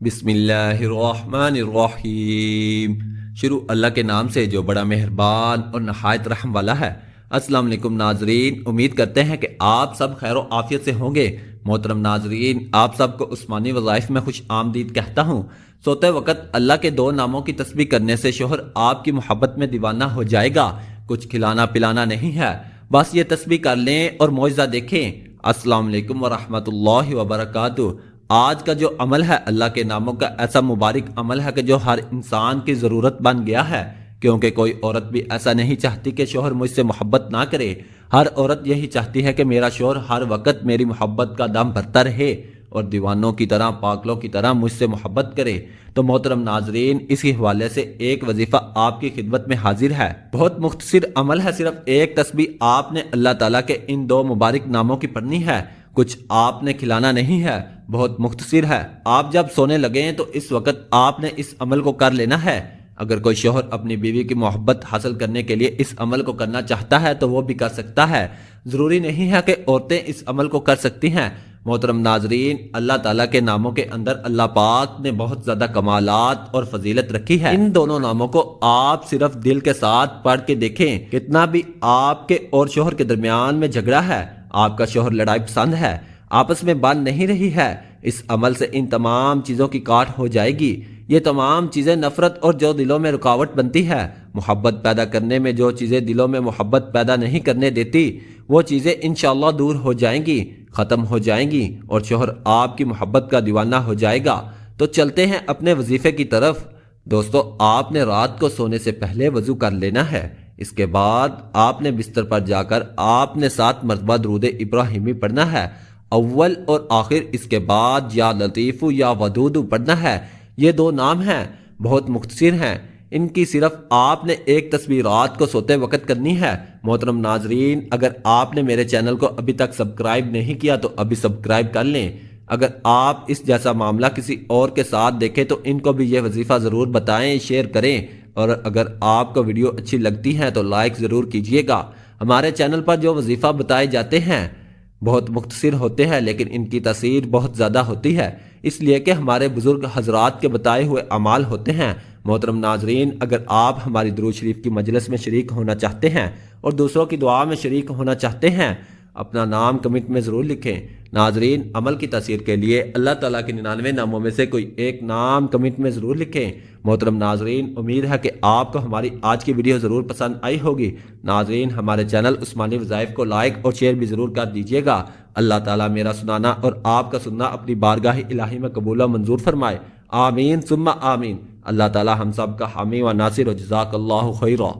بسم اللہ الرحمن الرحیم۔ شروع اللہ کے نام سے جو بڑا مہربان اور نہایت رحم والا ہے۔ السلام علیکم ناظرین، امید کرتے ہیں کہ آپ سب خیر و عافیت سے ہوں گے۔ محترم ناظرین، آپ سب کو عثمانی وظائف میں خوش آمدید کہتا ہوں۔ سوتے وقت اللہ کے دو ناموں کی تسبیح کرنے سے شوہر آپ کی محبت میں دیوانہ ہو جائے گا۔ کچھ کھلانا پلانا نہیں ہے، بس یہ تسبیح کر لیں اور معجزہ دیکھیں۔ السلام علیکم ورحمۃ اللہ وبرکاتہ۔ آج کا جو عمل ہے اللہ کے ناموں کا ایسا مبارک عمل ہے کہ جو ہر انسان کی ضرورت بن گیا ہے، کیونکہ کوئی عورت بھی ایسا نہیں چاہتی کہ شوہر مجھ سے محبت نہ کرے۔ ہر عورت یہی چاہتی ہے کہ میرا شوہر ہر وقت میری محبت کا دم بھرتا رہے اور دیوانوں کی طرح پاگلوں کی طرح مجھ سے محبت کرے۔ تو محترم ناظرین، اسی حوالے سے ایک وظیفہ آپ کی خدمت میں حاضر ہے۔ بہت مختصر عمل ہے، صرف ایک تسبیح آپ نے اللہ تعالیٰ کے ان دو مبارک ناموں کی پڑھنی ہے۔ کچھ آپ نے کھلانا نہیں ہے، بہت مختصر ہے۔ آپ جب سونے لگیں تو اس وقت آپ نے اس عمل کو کر لینا ہے۔ اگر کوئی شوہر اپنی بیوی کی محبت حاصل کرنے کے لیے اس عمل کو کرنا چاہتا ہے تو وہ بھی کر سکتا ہے۔ ضروری نہیں ہے کہ عورتیں اس عمل کو کر سکتی ہیں۔ محترم ناظرین، اللہ تعالیٰ کے ناموں کے اندر اللہ پاک نے بہت زیادہ کمالات اور فضیلت رکھی ہے۔ ان دونوں ناموں کو آپ صرف دل کے ساتھ پڑھ کے دیکھیں۔ کتنا بھی آپ کے اور شوہر کے درمیان میں جھگڑا ہے، آپ کا شوہر لڑائی پسند ہے، آپس میں بات نہیں رہی ہے، اس عمل سے ان تمام چیزوں کی کاٹ ہو جائے گی۔ یہ تمام چیزیں نفرت اور جو دلوں میں رکاوٹ بنتی ہے، محبت پیدا کرنے میں جو چیزیں دلوں میں محبت پیدا نہیں کرنے دیتی، وہ چیزیں انشاءاللہ دور ہو جائیں گی، ختم ہو جائیں گی اور شوہر آپ کی محبت کا دیوانہ ہو جائے گا۔ تو چلتے ہیں اپنے وظیفے کی طرف۔ دوستو، آپ نے رات کو سونے سے پہلے وضو کر لینا ہے۔ اس کے بعد آپ نے بستر پر جا کر آپ نے 7 مرتبہ درود ابراہیمی پڑھنا ہے، اول اور آخر۔ اس کے بعد یا لطیف یا ودود پڑھنا ہے۔ یہ دو نام ہیں، بہت مختصر ہیں، ان کی صرف آپ نے ایک تسبیح رات کو سوتے وقت کرنی ہے۔ محترم ناظرین، اگر آپ نے میرے چینل کو ابھی تک سبسکرائب نہیں کیا تو ابھی سبسکرائب کر لیں۔ اگر آپ اس جیسا معاملہ کسی اور کے ساتھ دیکھیں تو ان کو بھی یہ وظیفہ ضرور بتائیں، شیئر کریں، اور اگر آپ کو ویڈیو اچھی لگتی ہے تو لائک ضرور کیجئے گا۔ ہمارے چینل پر جو وظیفہ بتائے جاتے ہیں بہت مختصر ہوتے ہیں، لیکن ان کی تاثیر بہت زیادہ ہوتی ہے، اس لیے کہ ہمارے بزرگ حضرات کے بتائے ہوئے اعمال ہوتے ہیں۔ محترم ناظرین، اگر آپ ہماری درود شریف کی مجلس میں شریک ہونا چاہتے ہیں اور دوسروں کی دعا میں شریک ہونا چاہتے ہیں، اپنا نام کمنٹ میں ضرور لکھیں۔ ناظرین، عمل کی تاثیر کے لیے اللہ تعالیٰ کے 99 ناموں میں سے کوئی ایک نام کمنٹ میں ضرور لکھیں۔ محترم ناظرین، امید ہے کہ آپ کو ہماری آج کی ویڈیو ضرور پسند آئی ہوگی۔ ناظرین، ہمارے چینل عثمانی وظائف کو لائک اور شیئر بھی ضرور کر دیجیے گا۔ اللہ تعالیٰ میرا سنانا اور آپ کا سننا اپنی بارگاہ الہی میں قبول و منظور فرمائے۔ آمین ثم آمین۔ اللہ تعالیٰ ہم سب کا حامی و ناصر و جزاک اللہ خیرہ۔